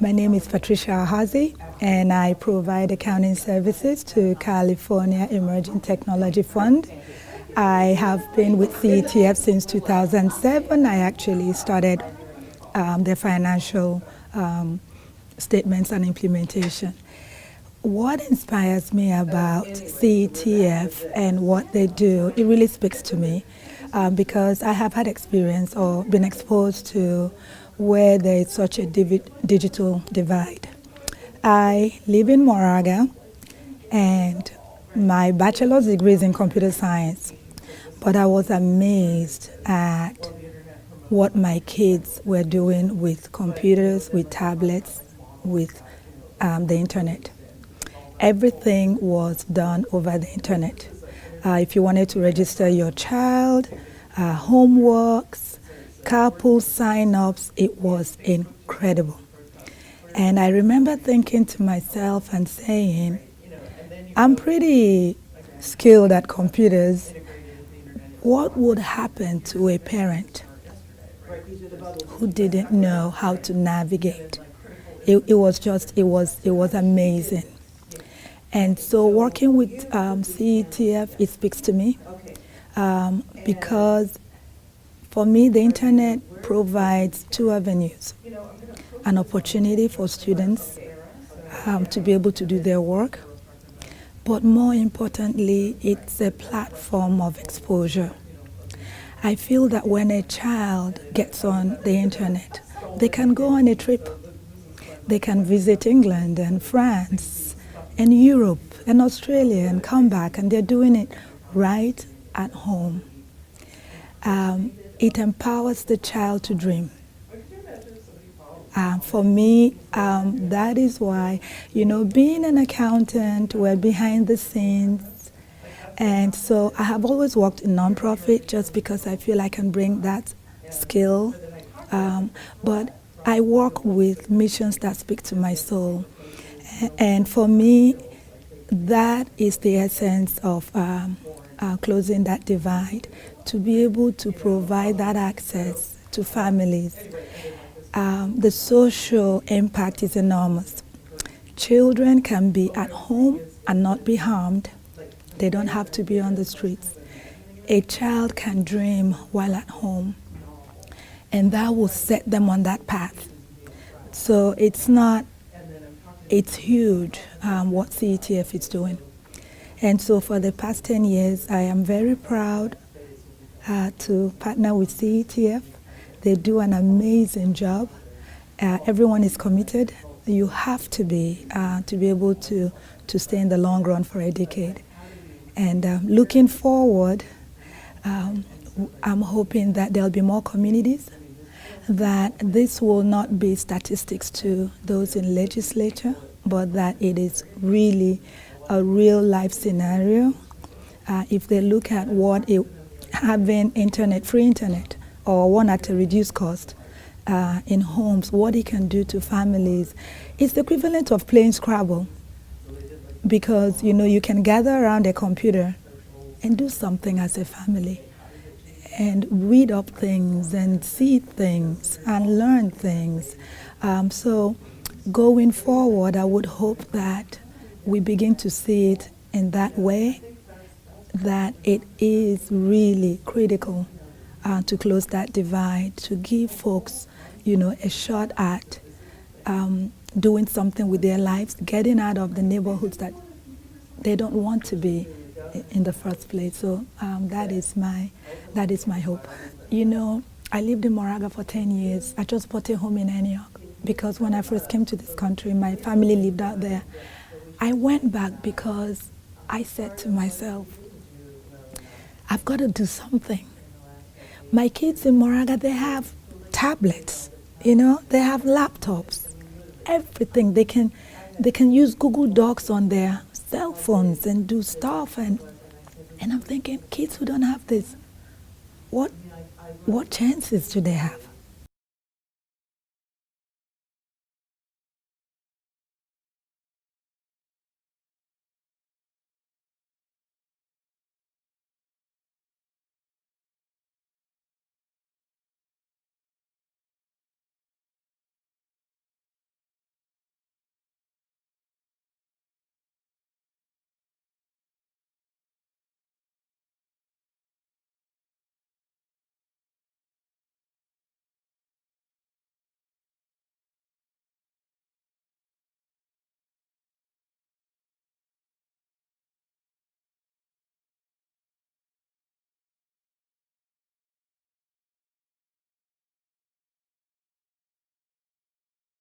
My name is Patricia Ahazie, and I provide accounting services to California Emerging Technology Fund. I have been with CETF since 2007. I actually started their financial statements and implementation. What inspires me about CETF and what they do, it really speaks to me because I have had experience or been exposed to where there is such a digital divide. I live in Moraga, and my bachelor's degree is in computer science, but I was amazed at what my kids were doing with computers, with tablets, with the internet. Everything was done over the internet. If you wanted to register your child, homeworks, carpool sign-ups, it was incredible. And I remember thinking to myself and saying, I'm pretty skilled at computers. What would happen to a parent who didn't know how to navigate? It was amazing. And so working with CETF, it speaks to me because for me, the internet provides two avenues: an opportunity for students to be able to do their work, but more importantly, it's a platform of exposure. I feel that when a child gets on the internet, they can go on a trip. They can visit England and France and Europe and Australia and come back, and they're doing it right at home. It empowers the child to dream. For me, that is why, being an accountant, we're behind the scenes. And so I have always worked in nonprofit just because I feel I can bring that skill. But I work with missions that speak to my soul. And for me, that is the essence of closing that divide, to be able to provide that access to families. The social impact is enormous. Children can be at home and not be harmed. They don't have to be on the streets. A child can dream while at home, and that will set them on that path. So it's huge what CETF is doing. And so for the past 10 years, I am very proud to partner with CETF. They do an amazing job. Everyone is committed. You have to be able to stay in the long run for a decade. And looking forward, I'm hoping that there'll be more communities, that this will not be statistics to those in legislature, but that it is really a real life scenario. If they look at what having free internet, or one at a reduced cost in homes, what it can do to families, it's the equivalent of playing Scrabble. Because you can gather around a computer and do something as a family, and read up things and see things and learn things. So going forward, I would hope that we begin to see it in that way, that it is really critical to close that divide, to give folks, a shot at doing something with their lives, getting out of the neighborhoods that they don't want to be in the first place. So that is my hope. I lived in Moraga for 10 years. I just bought a home in Antioch because when I first came to this country, my family lived out there. I went back because I said to myself, I've got to do something. My kids in Moraga, they have tablets, they have laptops, everything. They can use Google Docs on their cell phones and do stuff. And I'm thinking, kids who don't have this, what chances do they have?